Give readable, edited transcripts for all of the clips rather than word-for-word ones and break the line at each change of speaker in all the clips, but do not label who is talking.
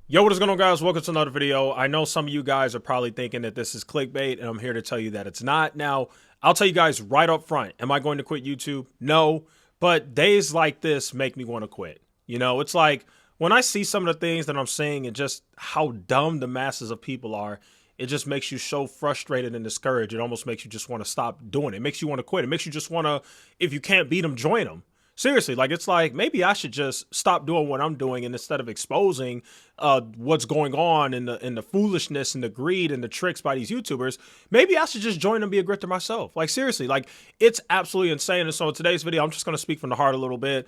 Yo, what is going on, guys? Welcome to another video. I know some of you guys are probably thinking that this is clickbait, and I'm here to tell you that it's not. Now, I'll tell you guys right up front, am I going to quit YouTube? No, but days like this make me want to quit. You know, it's like when I see some of the things that I'm saying and just how dumb the masses of people are, it just makes you so frustrated and discouraged. It almost makes you just want to stop doing it. It makes you want to quit. It makes you just want to, if you can't beat them, join them. Seriously, like it's like maybe I should just stop doing what I'm doing, and instead of exposing what's going on and the foolishness and the greed and the tricks by these YouTubers, maybe I should just join and be a grifter myself. Like seriously, like it's absolutely insane. And so in today's video, I'm just gonna speak from the heart a little bit.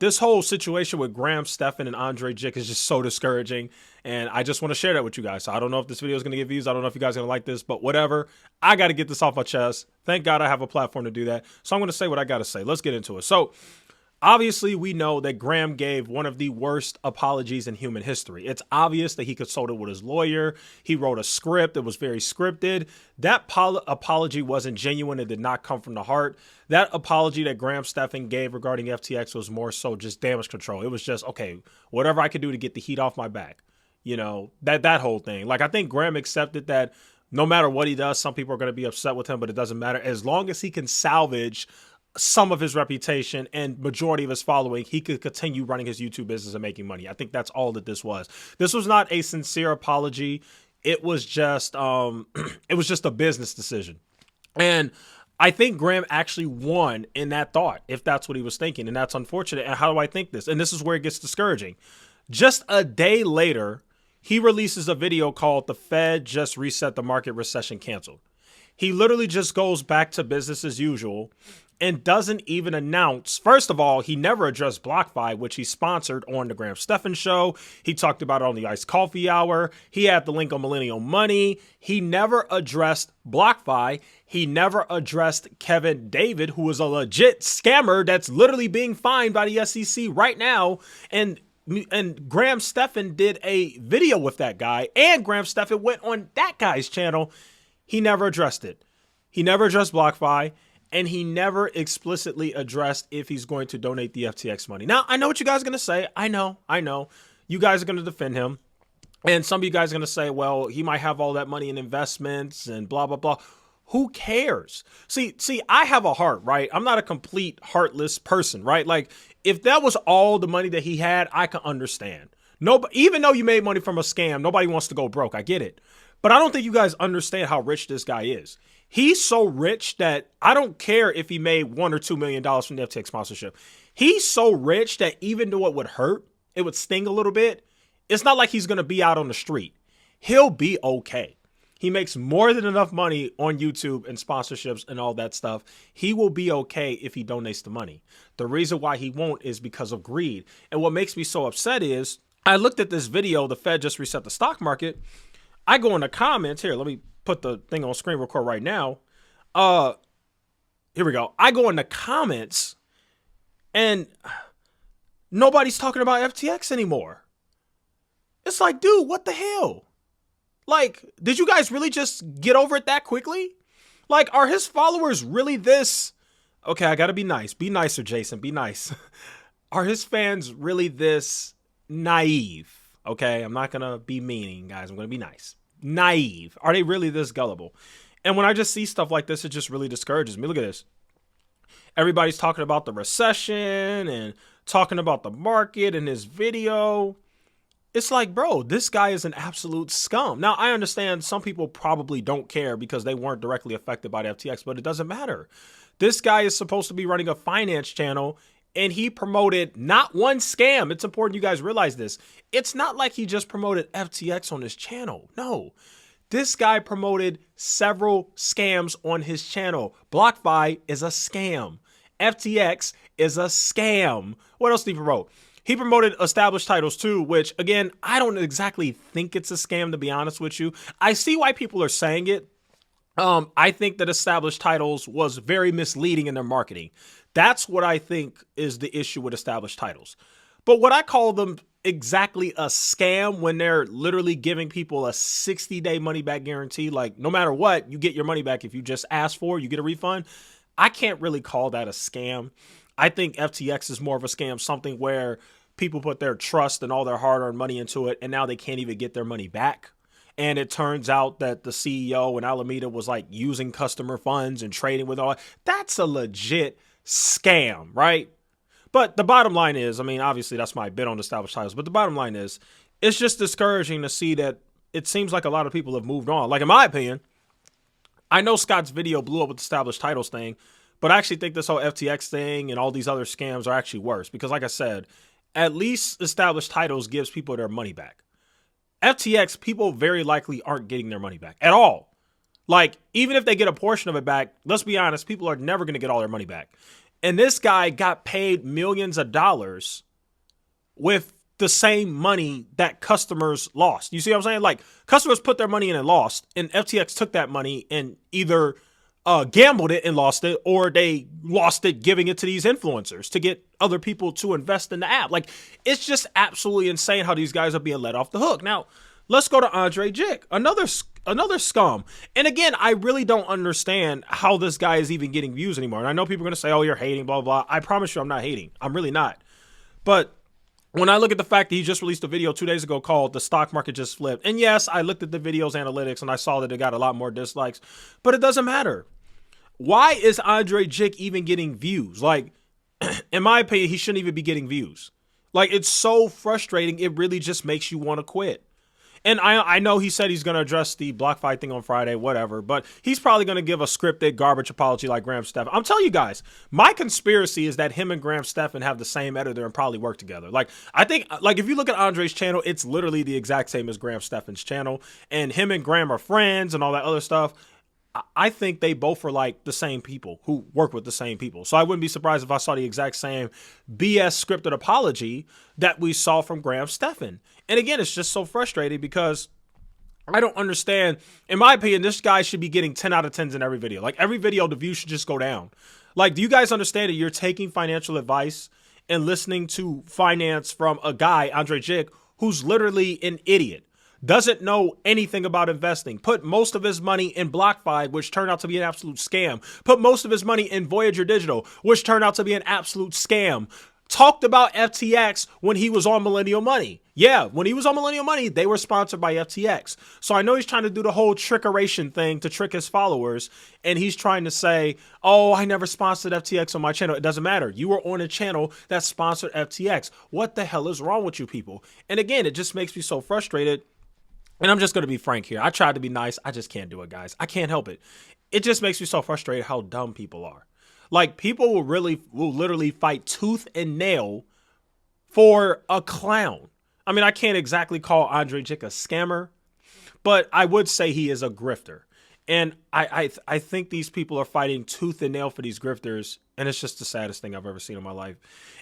This whole situation with Graham Stephan and Andre Jikh is just so discouraging, and I just want to share that with you guys. So I don't know if this video is gonna get views. I don't know if you guys are gonna like this, but whatever. I got to get this off my chest. Thank God I have a platform to do that. So I'm gonna say what I gotta say. Let's get into it. So obviously, we know that Graham gave one of the worst apologies in human history. It's obvious that he consulted with his lawyer. He wrote a script that was very scripted. That apology wasn't genuine. It did not come from the heart. That apology that Graham Stephan gave regarding FTX was more so just damage control. It was just, okay, whatever I could do to get the heat off my back. You know, that whole thing. Like, I think Graham accepted that no matter what he does, some people are going to be upset with him, but it doesn't matter. As long as he can salvage some of his reputation and majority of his following, he could continue running his YouTube business and making money. I think that's all that this was. This was not a sincere apology. It was just it was just a business decision. And I think Graham actually won in that thought, if that's what he was thinking. And that's unfortunate. And how do I think this? And this is where it gets discouraging. Just a day later, he releases a video called "The Fed Just Reset the Market, Recession Canceled." He literally just goes back to business as usual and doesn't even announce. First of all, he never addressed BlockFi, which he sponsored on the Graham Stephan show. He talked about it on the Iced Coffee Hour. He had the link on Millennial Money. He never addressed BlockFi. He never addressed Kevin David, who is a legit scammer that's literally being fined by the SEC right now. And Graham Stephan did a video with that guy, and Graham Stephan went on that guy's channel. He never addressed it. He never addressed BlockFi. And he never explicitly addressed if he's going to donate the FTX money. Now, I know what you guys are going to say. I know. You guys are going to defend him. And some of you guys are going to say, well, he might have all that money in investments and blah, blah, blah. Who cares? See, I have a heart, right? I'm not a complete heartless person, right? Like, if that was all the money that he had, I can understand. No, even though you made money from a scam, nobody wants to go broke. I get it. But I don't think you guys understand how rich this guy is. He's so rich that I don't care if he made $1 or $2 million from the FTX sponsorship. He's so rich that even though it would hurt, it would sting a little bit, it's not like he's going to be out on the street. He'll be okay. He makes more than enough money on YouTube and sponsorships and all that stuff. He will be okay if he donates the money. The reason why he won't is because of greed. And what makes me so upset is I looked at this video, "The Fed Just Reset the Stock Market." I go in the comments here. Let me put the thing on screen record right now. Here we go. I go in the comments and nobody's talking about FTX anymore. It's like, dude, what the hell? Like, did you guys really just get over it that quickly? Like, are his followers really this? Okay, I gotta be nice. Be nicer, Jason. Be nice. Are his fans really this naive? Okay, I'm not gonna be meaning, guys. I'm gonna be nice. Naive. Are they really this gullible? And when I just see stuff like this, it just really discourages me. Look at this. Everybody's talking about the recession and talking about the market in this video. It's like, bro, this guy is an absolute scum. Now, I understand some people probably don't care because they weren't directly affected by the FTX, but it doesn't matter. This guy is supposed to be running a finance channel, and he promoted not one scam. It's important you guys realize this. It's not like he just promoted FTX on his channel. No, this guy promoted several scams on his channel. BlockFi is a scam. FTX is a scam. What else did he promote? He promoted established titles too, which again, I don't exactly think it's a scam, to be honest with you. I see why people are saying it. I think that established titles was very misleading in their marketing. That's what I think is the issue with established titles. But what I call them exactly a scam when they're literally giving people a 60-day money back guarantee. Like no matter what, you get your money back. If you just ask for it, you get a refund. I can't really call that a scam. I think FTX is more of a scam, something where people put their trust and all their hard-earned money into it, and now they can't even get their money back. And it turns out that the CEO in Alameda was like using customer funds and trading with all. That's a legit scam, right? But the bottom line is, I mean, obviously that's my bit on established titles, but the bottom line is, it's just discouraging to see that it seems like a lot of people have moved on. Like, in my opinion, I know Scott's video blew up with the established titles thing, but I actually think this whole FTX thing and all these other scams are actually worse because, like I said, at least established titles gives people their money back. FTX, people very likely aren't getting their money back at all. Like, even if they get a portion of it back, let's be honest, people are never going to get all their money back. And this guy got paid millions of dollars with the same money that customers lost. You see what I'm saying? Like, customers put their money in and lost, and FTX took that money and either gambled it and lost it, or they lost it giving it to these influencers to get other people to invest in the app. Like, it's just absolutely insane how these guys are being let off the hook. Now, let's go to Jikh, another scum. And again, I really don't understand how this guy is even getting views anymore. And I know people are going to say, oh, you're hating, blah, blah, blah. I promise you I'm not hating. I'm really not. But when I look at the fact that he just released a video 2 days ago called "The Stock Market Just Flipped," and yes, I looked at the video's analytics and I saw that it got a lot more dislikes, but it doesn't matter. Why is Jikh even getting views? Like, in my opinion, he shouldn't even be getting views. Like, it's so frustrating. It really just makes you want to quit. And I know he said he's going to address the BlockFi thing on Friday, whatever, but he's probably going to give a scripted garbage apology like Graham Stephan. I'm telling you guys, my conspiracy is that him and Graham Stephan have the same editor and probably work together. Like, I think, like, if you look at Andre's channel, it's literally the exact same as Graham Stephan's channel, and him and Graham are friends and all that other stuff. I think they both are like the same people who work with the same people. So I wouldn't be surprised if I saw the exact same BS scripted apology that we saw from Graham Stephan. And again, it's just so frustrating because I don't understand. In my opinion, this guy should be getting 10 out of 10s in every video. Like, every video, the views should just go down. Like, do you guys understand that you're taking financial advice and listening to finance from a guy, Jikh, who's literally an idiot? Doesn't know anything about investing, put most of his money in BlockFi, which turned out to be an absolute scam, put most of his money in Voyager Digital, which turned out to be an absolute scam, talked about FTX when he was on Millennial Money. Yeah, when he was on Millennial Money, they were sponsored by FTX. So I know he's trying to do the whole trickeration thing to trick his followers, and he's trying to say, oh, I never sponsored FTX on my channel. It doesn't matter. You were on a channel that sponsored FTX. What the hell is wrong with you people? And again, it just makes me so frustrated. And I'm just going to be frank here. I tried to be nice. I just can't do it, guys. I can't help it. It just makes me so frustrated how dumb people are. Like, people will literally fight tooth and nail for a clown. I mean, I can't exactly call Jikh a scammer, but I would say he is a grifter. And I think these people are fighting tooth and nail for these grifters, and it's just the saddest thing I've ever seen in my life.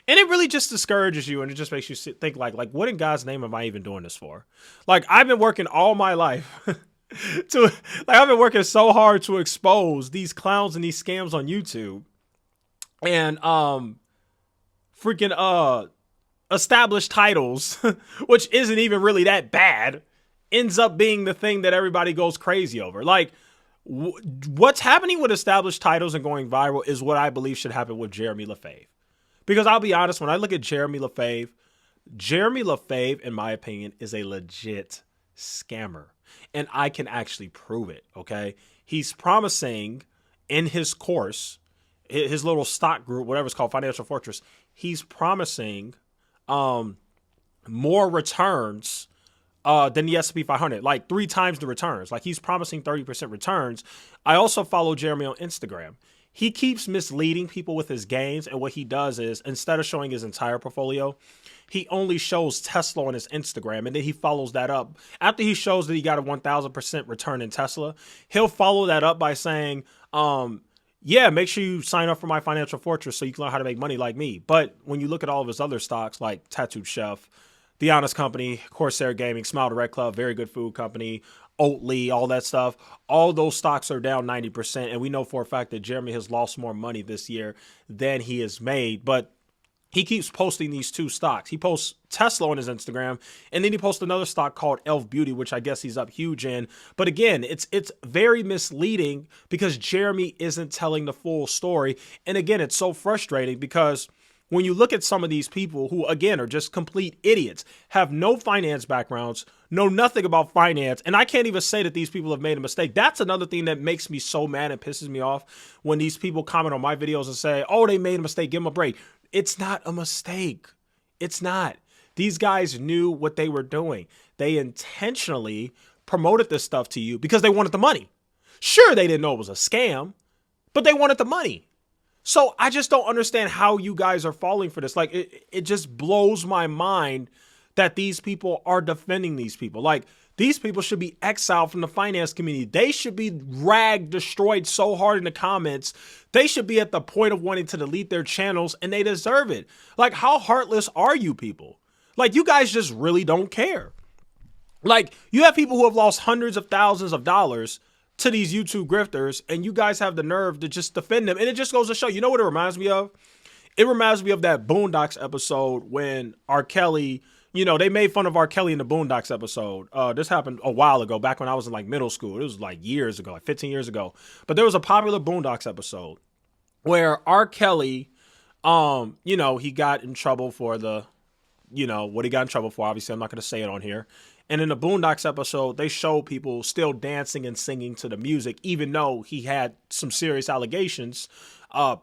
And it really just discourages you, and it just makes you think like what in God's name am I even doing this for? Like, I've been working all my life I've been working so hard to expose these clowns and these scams on YouTube, and freaking established titles, which isn't even really that bad, ends up being the thing that everybody goes crazy over. Like, what's happening with established titles and going viral is what I believe should happen with Jeremy Lefebvre. Because I'll be honest, when I look at Jeremy Lefebvre, in my opinion, is a legit scammer. And I can actually prove it, okay? He's promising in his course, his little stock group, whatever it's called, Financial Fortress, he's promising more returns than the S&P 500, like 3 times the returns. Like, he's promising 30% returns. I also follow Jeremy on Instagram. He keeps misleading people with his gains, and what he does is, instead of showing his entire portfolio, he only shows Tesla on his Instagram, and then he follows that up. After he shows that he got a 1,000% return in Tesla, he'll follow that up by saying, yeah, make sure you sign up for my Financial Fortress so you can learn how to make money like me. But when you look at all of his other stocks, like Tattooed Chef, The Honest Company, Corsair Gaming, Smile Direct Club, very good food company, Oatly, all that stuff, all those stocks are down 90%. And we know for a fact that Jeremy has lost more money this year than he has made. But he keeps posting these 2 stocks. He posts Tesla on his Instagram, and then he posts another stock called Elf Beauty, which I guess he's up huge in. But again, it's very misleading because Jeremy isn't telling the full story. And again, it's so frustrating because when you look at some of these people who, again, are just complete idiots, have no finance backgrounds, know nothing about finance, and I can't even say that these people have made a mistake. That's another thing that makes me so mad and pisses me off when these people comment on my videos and say, oh, they made a mistake, give them a break. It's not a mistake. It's not. These guys knew what they were doing. They intentionally promoted this stuff to you because they wanted the money. Sure, they didn't know it was a scam, but they wanted the money. So I just don't understand how you guys are falling for this. Like, it just blows my mind that these people are defending these people. Like, these people should be exiled from the finance community. They should be ragged, destroyed so hard in the comments. They should be at the point of wanting to delete their channels, and they deserve it. Like, how heartless are you people? Like, you guys just really don't care. Like, you have people who have lost hundreds of thousands of dollars to these YouTube grifters, and you guys have the nerve to just defend them. And it just goes to show, you know what it reminds me of? It reminds me of that Boondocks episode when R. Kelly, you know, they made fun of R. Kelly in the Boondocks episode. This happened a while ago, back when I was in like middle school. It was like years ago, like 15 years ago. But there was a popular Boondocks episode where R. Kelly, you know, he got in trouble for the, you know, what he got in trouble for. Obviously, I'm not going to say it on here. And in the Boondocks episode, they show people still dancing and singing to the music, even though he had some serious allegations.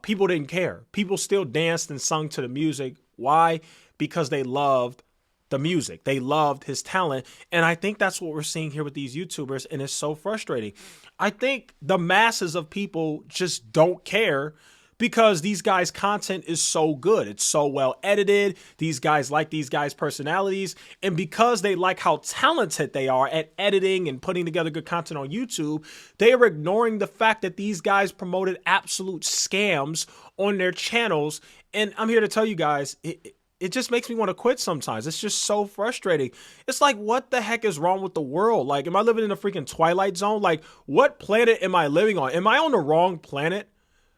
People didn't care. People still danced and sung to the music. Why? Because they loved the music. They loved his talent. And I think that's what we're seeing here with these YouTubers. And it's so frustrating. I think the masses of people just don't care because these guys' content is so good. It's so well edited. These guys like these guys' personalities. And because they like how talented they are at editing and putting together good content on YouTube, they are ignoring the fact that these guys promoted absolute scams on their channels. And I'm here to tell you guys, it just makes me want to quit sometimes. It's just so frustrating. It's like, what the heck is wrong with the world? Like, am I living in a freaking Twilight Zone? Like, what planet am I living on? Am I on the wrong planet?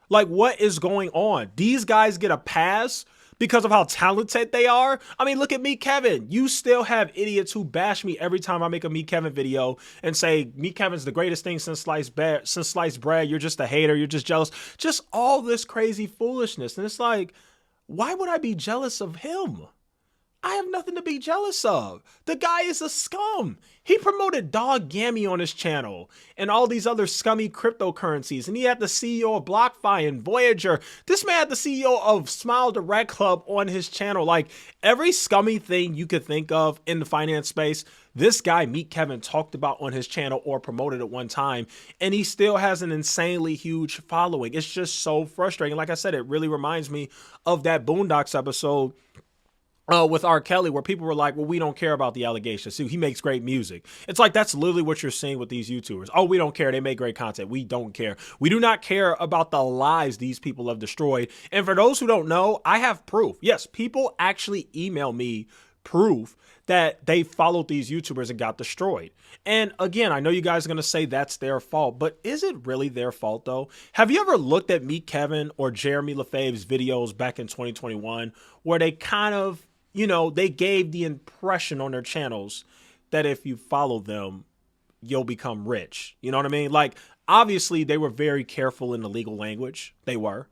Like, what is going on? These guys get a pass because of how talented they are. I mean, look at Meet Kevin. You still have idiots who bash me every time I make a Meet Kevin video and say Meet Kevin's the greatest thing since sliced bread. You're just a hater. You're just jealous. Just all this crazy foolishness. And it's like, why would I be jealous of him? I have nothing to be jealous of. The guy is a scum. He promoted Dog Gammy on his channel and all these other scummy cryptocurrencies. And he had the CEO of BlockFi and Voyager. This man had the CEO of Smile Direct Club on his channel. Like, every scummy thing you could think of in the finance space, this guy, Meet Kevin, talked about on his channel or promoted at one time. And he still has an insanely huge following. It's just so frustrating. Like I said, it really reminds me of that Boondocks episode with R. Kelly, where people were like, well, we don't care about the allegations. See, he makes great music. It's like, that's literally what you're seeing with these YouTubers. Oh, we don't care. They make great content. We don't care. We do not care about the lives these people have destroyed. And for those who don't know, I have proof. Yes, people actually email me proof that they followed these YouTubers and got destroyed. And again, I know you guys are going to say that's their fault, but is it really their fault though? Have you ever looked at Meet Kevin or Jeremy Lefebvre's videos back in 2021 where they kind of, you know, they gave the impression on their channels that if you follow them, you'll become rich. You know what I mean? Like, obviously they were very careful in the legal language. They were.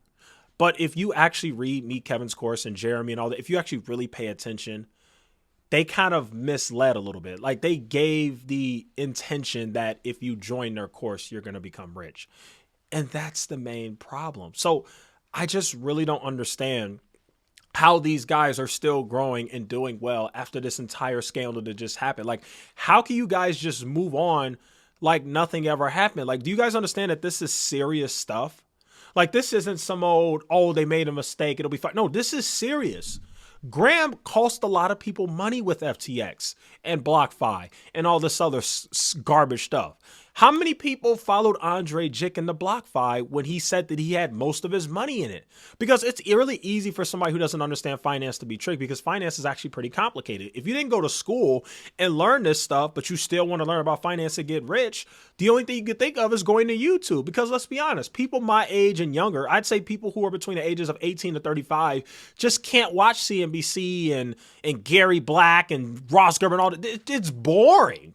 But if you actually read Meet Kevin's course and Jeremy and all that, if you actually really pay attention, they kind of misled a little bit. Like, they gave the intention that if you join their course, you're going to become rich. And that's the main problem. So I just really don't understand how these guys are still growing and doing well after this entire scandal that just happened. Like, how can you guys just move on like nothing ever happened? Like, do you guys understand that this is serious stuff? Like, this isn't some old, oh, they made a mistake, it'll be fine. No, this is serious. Graham cost a lot of people money with FTX and BlockFi and all this other garbage stuff. How many people followed Andre Jikh in the BlockFi when he said that he had most of his money in it? Because it's really easy for somebody who doesn't understand finance to be tricked, because finance is actually pretty complicated. If you didn't go to school and learn this stuff, but you still want to learn about finance and get rich, the only thing you could think of is going to YouTube. Because let's be honest, people my age and younger, I'd say people who are between the ages of 18 to 35, just can't watch CNBC and Gary Black and Ross Gerber and all that. It's boring.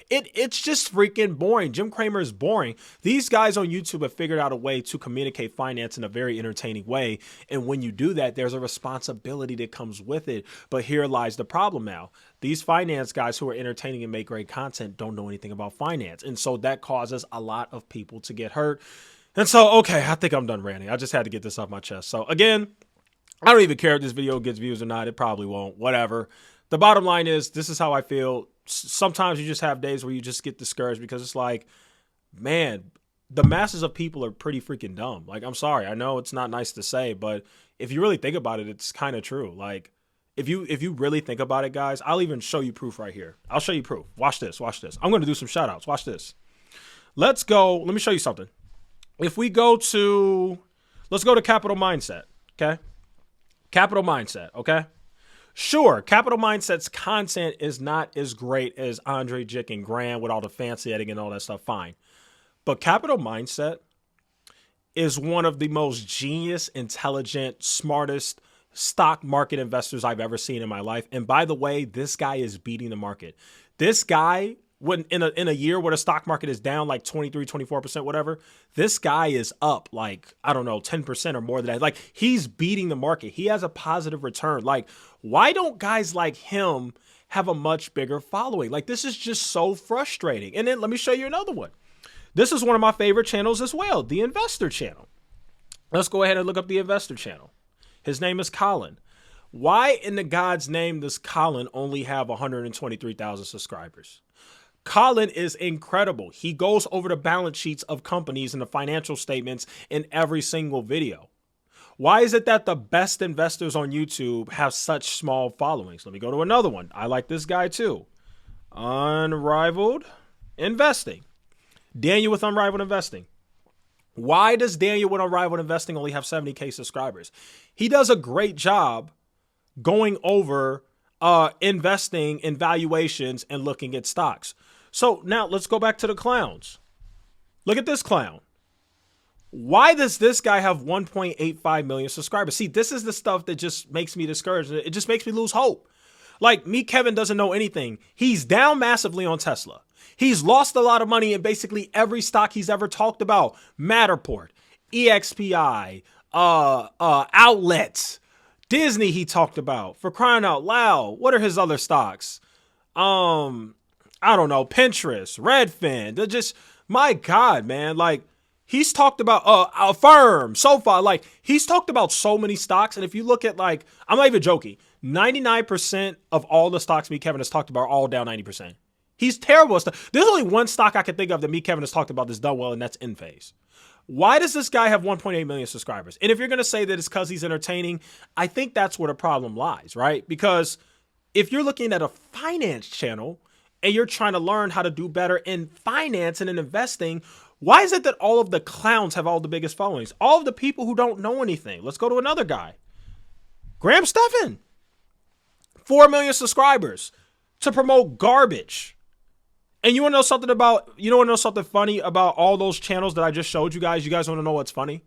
It's just freaking boring. Jim Cramer is boring. These guys on YouTube have figured out a way to communicate finance in a very entertaining way. And when you do that, there's a responsibility that comes with it. But here lies the problem now. These finance guys who are entertaining and make great content don't know anything about finance. And so that causes a lot of people to get hurt. And so, okay, I think I'm done ranting. I just had to get this off my chest. So again, I don't even care if this video gets views or not. It probably won't, whatever. The bottom line is, this is how I feel. Sometimes you just have days where you just get discouraged because it's like, man, the masses of people are pretty freaking dumb. Like, I'm sorry. I know it's not nice to say, but if you really think about it, it's kind of true. Like, if you really think about it, guys, I'll even show you proof right here. I'll show you proof. Watch this. Watch this. I'm going to do some shout outs. Watch this. Let's go. Let me show you something. If we go to, let's go to Capital Mindset. Okay. Capital Mindset, okay? Sure, Capital Mindset's content is not as great as Andre, Jikh, and Graham with all the fancy editing and all that stuff, fine. But Capital Mindset is one of the most genius, intelligent, smartest stock market investors I've ever seen in my life. And by the way, this guy is beating the market. This guy, when in a year where the stock market is down like 23, 24%, whatever, this guy is up like, I don't know, 10% or more than that. Like, he's beating the market. He has a positive return. Like, why don't guys like him have a much bigger following? Like, this is just so frustrating. And then let me show you another one. This is one of my favorite channels as well, the Investor Channel. Let's go ahead and look up the Investor Channel. His name is Colin. Why in the God's name does Colin only have 123,000 subscribers? Colin is incredible. He goes over the balance sheets of companies and the financial statements in every single video. Why is it that the best investors on YouTube have such small followings? Let me go to another one. I like this guy too. Unrivaled Investing. Daniel with Unrivaled Investing. Why does Daniel with Unrivaled Investing only have 70K subscribers? He does a great job going over investing in valuations and looking at stocks. So now let's go back to the clowns. Look at this clown. Why does this guy have 1.85 million subscribers? See, this is the stuff that just makes me discouraged. It just makes me lose hope. Like, me, Kevin, doesn't know anything. He's down massively on Tesla. He's lost a lot of money in basically every stock he's ever talked about. Matterport, EXPI, outlets, Disney he talked about. For crying out loud. What are his other stocks? I don't know, Pinterest, Redfin. They're just, my God, man. Like, he's talked about Affirm, SoFi. Like, he's talked about so many stocks. And if you look at, like, I'm not even joking, 99% of all the stocks me, Kevin, has talked about are all down 90%. He's terrible at stuff. There's only one stock I can think of that me, Kevin, has talked about that's done well, and that's Enphase. Why does this guy have 1.8 million subscribers? And if you're going to say that it's because he's entertaining, I think that's where the problem lies, right? Because if you're looking at a finance channel and you're trying to learn how to do better in finance and in investing, why is it that all of the clowns have all the biggest followings? All of the people who don't know anything. Let's go to another guy. Graham Stephan. 4 million subscribers to promote garbage. And you want to know something about, you want to know something funny about all those channels that I just showed you guys? You guys want to know what's funny?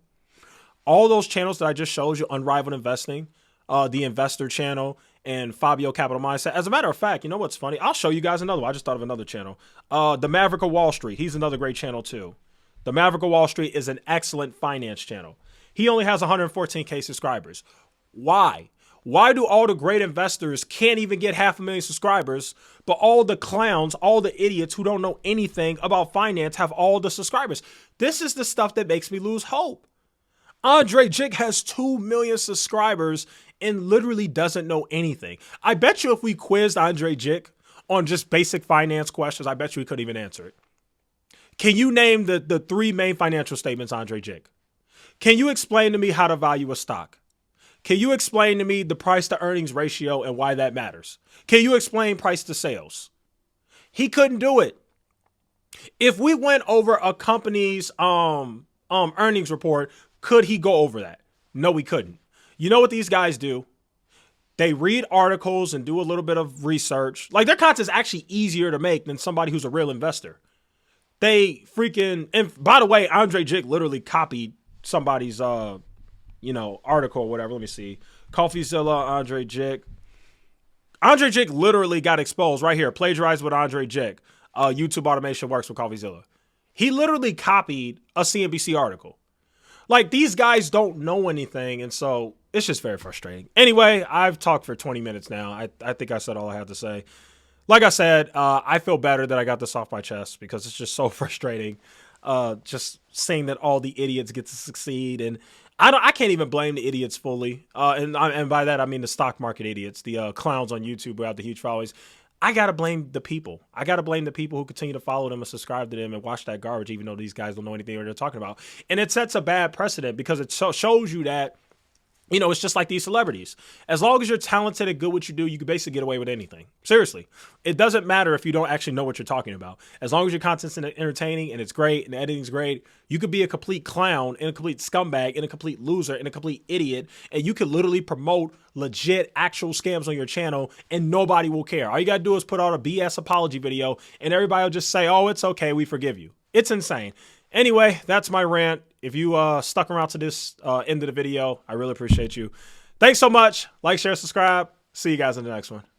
All those channels that I just showed you, Unrivaled Investing, the Investor Channel, and Fabio Capital Mindset. As a matter of fact, you know what's funny? I'll show you guys another one. I just thought of another channel. The Maverick of Wall Street. He's another great channel too. The Maverick of Wall Street is an excellent finance channel. He only has 114K subscribers. Why? Why do all the great investors can't even get 500,000 subscribers, but all the clowns, all the idiots who don't know anything about finance have all the subscribers? This is the stuff that makes me lose hope. Andre Jikh has 2 million subscribers and literally doesn't know anything. I bet you if we quizzed Andre Jikh on just basic finance questions, I bet you he couldn't even answer it. Can you name the 3 main financial statements, Andre Jikh? Can you explain to me how to value a stock? Can you explain to me the price to earnings ratio and why that matters? Can you explain price to sales? He couldn't do it. If we went over a company's earnings report, could he go over that? No, he couldn't. You know what these guys do? They read articles and do a little bit of research. Like, their content's actually easier to make than somebody who's a real investor. They freaking, and by the way, Andre Jikh literally copied somebody's article or whatever. Let me see. CoffeeZilla, Andre Jikh. Andre Jikh literally got exposed right here. Plagiarized with Andre Jikh. YouTube automation works with CoffeeZilla. He literally copied a CNBC article. Like, these guys don't know anything, and so it's just very frustrating. Anyway, I've talked for 20 minutes now. I think I said all I had to say. Like I said, I feel better that I got this off my chest because it's just so frustrating. Just seeing that all the idiots get to succeed, and I can't even blame the idiots fully. And by that I mean the stock market idiots, the clowns on YouTube who have the huge followings. I gotta blame the people. I gotta blame the people who continue to follow them and subscribe to them and watch that garbage, even though these guys don't know anything what they're talking about. And it sets a bad precedent because it shows you that, you know, it's just like these celebrities. As long as you're talented and good at what you do, you can basically get away with anything. Seriously. It doesn't matter if you don't actually know what you're talking about. As long as your content's entertaining and it's great and the editing's great, you could be a complete clown and a complete scumbag and a complete loser and a complete idiot, and you could literally promote legit actual scams on your channel and nobody will care. All you gotta do is put out a BS apology video and everybody will just say, oh, it's okay, we forgive you. It's insane. Anyway, that's my rant. If you stuck around to this end of the video, I really appreciate you. Thanks so much. Like, share, subscribe. See you guys in the next one.